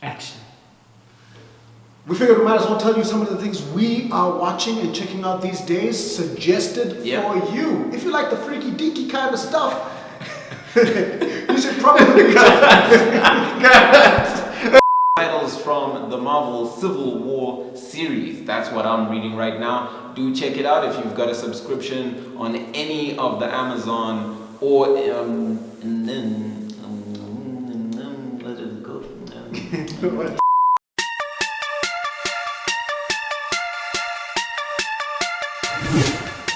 Action. We figured we might as well tell you some of the things we are watching and checking out these days, suggested for you. If you like the freaky deaky kind of stuff, you should probably Titles from the Marvel Civil War series. That's what I'm reading right now. Do check it out if you've got a subscription on any of the Amazon or let it go.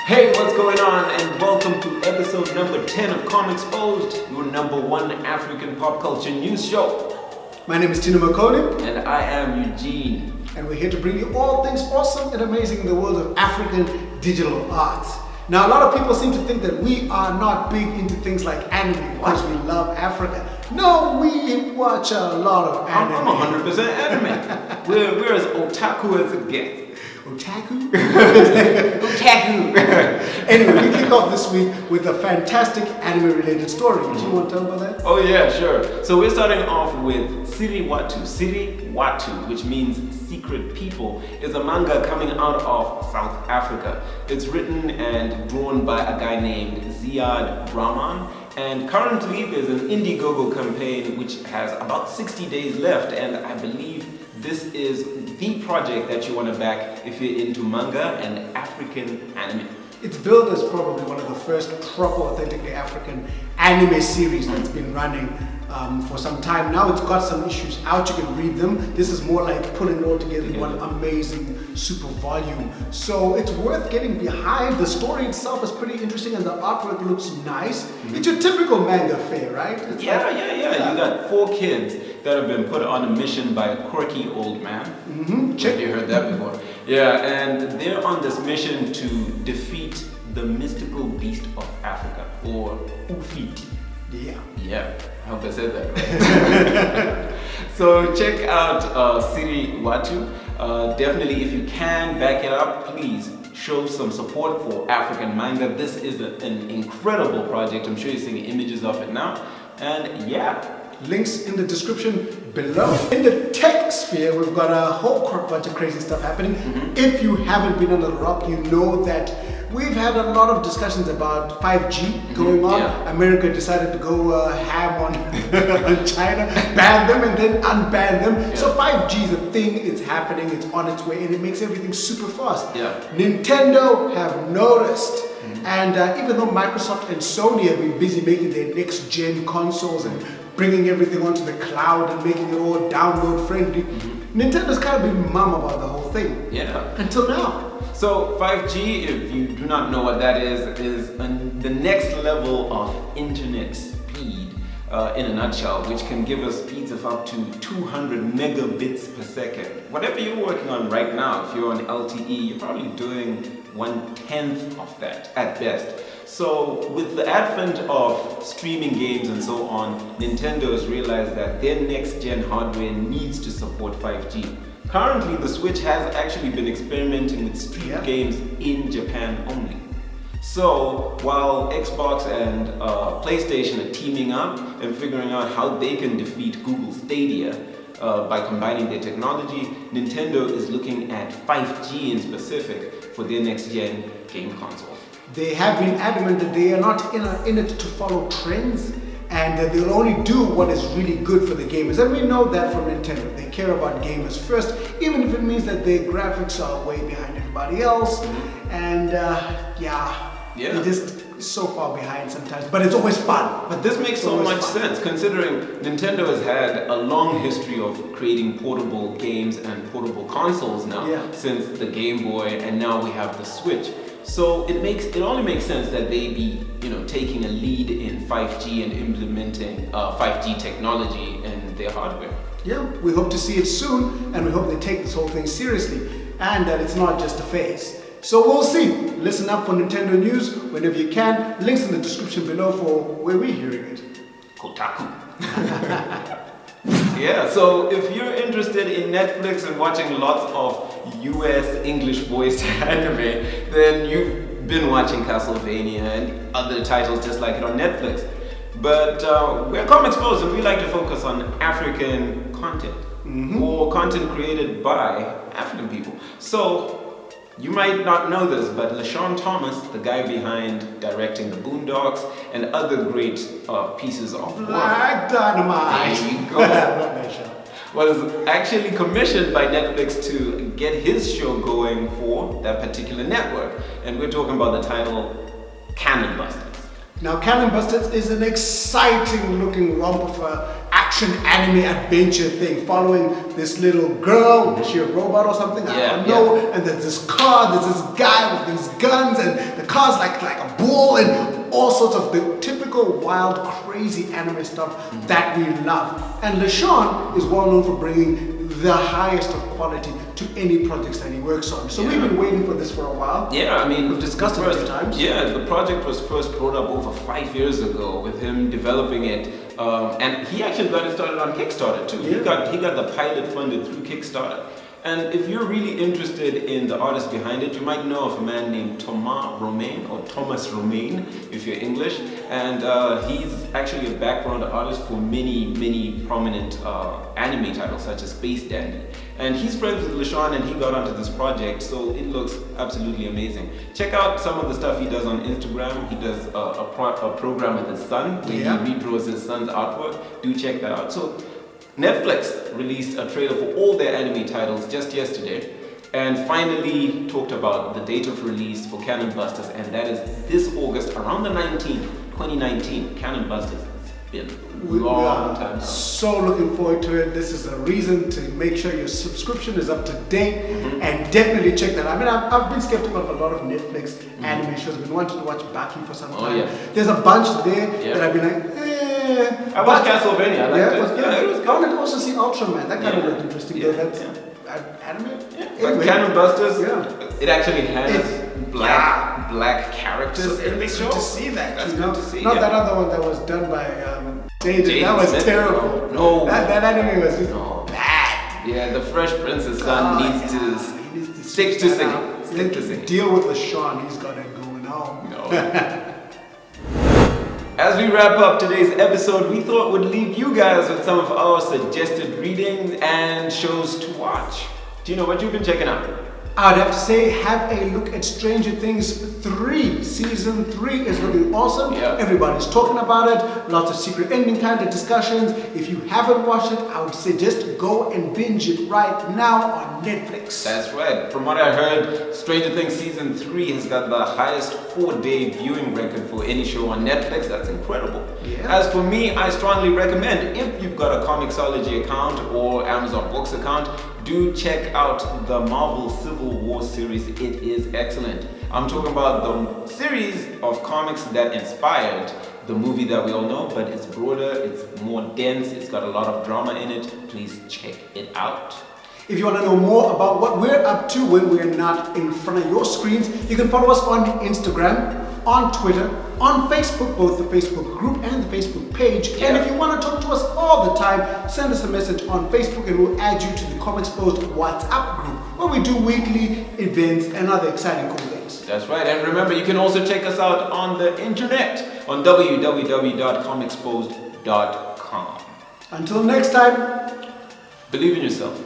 Hey, what's going on? And welcome to episode number 10 of Comexposed, your number one African pop culture news show. My name is Tino Eugene. And I am Eugene. And we're here to bring you all things awesome and amazing in the world of African digital arts. Now, a lot of people seem to think that we are not big into things like anime because we love Africa. No, we watch a lot of anime. I'm 100% anime. we're as otaku as it gets. Otaku? Otaku! Anyway, we kick off this week with a fantastic anime-related story. Do you want to tell about that? Oh yeah, sure. So we're starting off with Siri Watu. Siri Watu, which means secret people, is a manga coming out of South Africa. It's written and drawn by a guy named Ziad Brahman. And currently there's an Indiegogo campaign which has about 60 days left, and I believe this is the project that you want to back if you're into manga and African anime. It's billed as probably one of the first proper, authentically African anime series that's been running for some time now. It's got some issues out, you can read them. This is more like putting it all together in one amazing super volume. So it's worth getting behind. The story itself is pretty interesting and the artwork looks nice. It's your typical manga fare, right? It's yeah. You got 4 kids that have been put on a mission by a quirky old man. Check. You heard that before. Yeah, and they're on this mission to defeat the mystical beast of Africa, or Ufiti. Yeah, I hope I said that right. So check out Siri Watu. Definitely, if you can, back it up. Please show some support for African manga. This is an incredible project. I'm sure you're seeing images of it now. And yeah. Links in the description below. In the tech sphere, we've got a whole bunch of crazy stuff happening. If you haven't been under the rock, you know that we've had a lot of discussions about 5G going on. Yeah. America decided to go ham on China, ban them and then unban them. Yeah. So 5G is a thing, it's happening, it's on its way, and it makes everything super fast. Yeah. Nintendo have noticed. And even though Microsoft and Sony have been busy making their next gen consoles and bringing everything onto the cloud and making it all download friendly, Nintendo's kind of been mum about the whole thing. Yeah. Until now. So 5G, if you do not know what that is the next level of internet speed in a nutshell, which can give us speeds of up to 200 megabits per second. Whatever you're working on right now, if you're on LTE, you're probably doing 1/10 of that at best. So with the advent of streaming games and so on, Nintendo has realized that their next gen hardware needs to support 5G. Currently, the Switch has actually been experimenting with stream games in Japan only. So while Xbox and PlayStation are teaming up and figuring out how they can defeat Google Stadia by combining their technology, Nintendo is looking at 5G in specific for their next gen game console. They have been adamant that they are not in it to follow trends and that they'll only do what is really good for the gamers. And we know that from Nintendo. They care about gamers first, even if it means that their graphics are way behind everybody else. And they're just so far behind sometimes, but it's always fun. But this makes so much sense considering Nintendo has had a long history of creating portable games and portable consoles now since the Game Boy, and now we have the Switch. So it only makes sense that they be taking a lead in 5G and implementing 5G technology in their hardware. Yeah, we hope to see it soon, and we hope they take this whole thing seriously and that it's not just a phase. So we'll see. Listen up for Nintendo news whenever you can. Links in the description below for where we're hearing it. Kotaku. Yeah, so if you're interested in Netflix and watching lots of US English voiced anime, then you've been watching Castlevania and other titles just like it on Netflix. But we're Comexposed, and we like to focus on African content or content created by African people. So you might not know this, but LeSean Thomas, the guy behind directing The Boondocks and other great pieces of work, Black Dynamite. there you go, was actually commissioned by Netflix to get his show going for that particular network. And we're talking about the title Cannon Busters. Now, Cannon Busters is an exciting looking romp of action anime adventure thing, following this little girl. Is she a robot or something? I don't know. Yeah. And there's this car, there's this guy with these guns, and the car's like a bull, and all sorts of the typical wild, crazy anime stuff that we love. And LeSean is well known for bringing the highest of quality to any projects that he works on. So we've been waiting for this for a while. Yeah, I mean, we've discussed it a few times. Yeah, the project was first brought up over 5 years ago with him developing it, and he actually got it started on Kickstarter too. Yeah. He got the pilot funded through Kickstarter. And if you're really interested in the artist behind it, you might know of a man named Thomas Romain, if you're English. And he's actually a background artist for many prominent anime titles such as Space Dandy. And he's friends with LeSean, and he got onto this project, so it looks absolutely amazing. Check out some of the stuff he does on Instagram. He does a program with his son where he redraws his son's artwork. Do check that out. So Netflix released a trailer for all their anime titles just yesterday, and finally talked about the date of release for Cannon Busters, and that is this August, around the 19th, 2019. Cannon Busters. It's been a long time now. So looking forward to it. This is a reason to make sure your subscription is up to date, and definitely check that. I mean, I've been skeptical of a lot of Netflix anime shows. I've been wanting to watch Baki for some time. There's a bunch there that I've been like, I watched Castlevania. I liked it was good. I wanted to also see Ultraman. That kind of looked interesting. Though that's anime. But Cannon Busters, it actually has black characters in the show. To see that, that's good to see. Not that other one that was done by Jaden. That was terrible. No, that anime was just bad. Yeah, the Fresh Prince's son needs to stick to singing. Deal with LeSean. He's got it going on. No. As we wrap up today's episode, we thought we'd leave you guys with some of our suggested readings and shows to watch. Do you know what you've been checking out? I'd have to say, have a look at Stranger Things 3. Season 3 is looking awesome. Yeah. Everybody's talking about it. Lots of secret ending kind of discussions. If you haven't watched it, I would suggest go and binge it right now on Netflix. That's right. From what I heard, Stranger Things Season 3 has got the highest 4-day viewing record for any show on Netflix. That's incredible. Yeah. As for me, I strongly recommend, if you've got a Comixology account or Amazon Books account, do check out the Marvel Civil War series. It is excellent. I'm talking about the series of comics that inspired the movie that we all know, but it's broader, it's more dense, it's got a lot of drama in it. Please check it out. If you want to know more about what we're up to when we're not in front of your screens, you can follow us on Instagram, on Twitter, on Facebook, both the Facebook group and the Facebook page. Yeah. And if you want to talk to us all the time, send us a message on Facebook and we'll add you to the Comexposed WhatsApp group, where we do weekly events and other exciting cool things. That's right. And remember, you can also check us out on the internet on www.comexposed.com. Until next time, believe in yourself.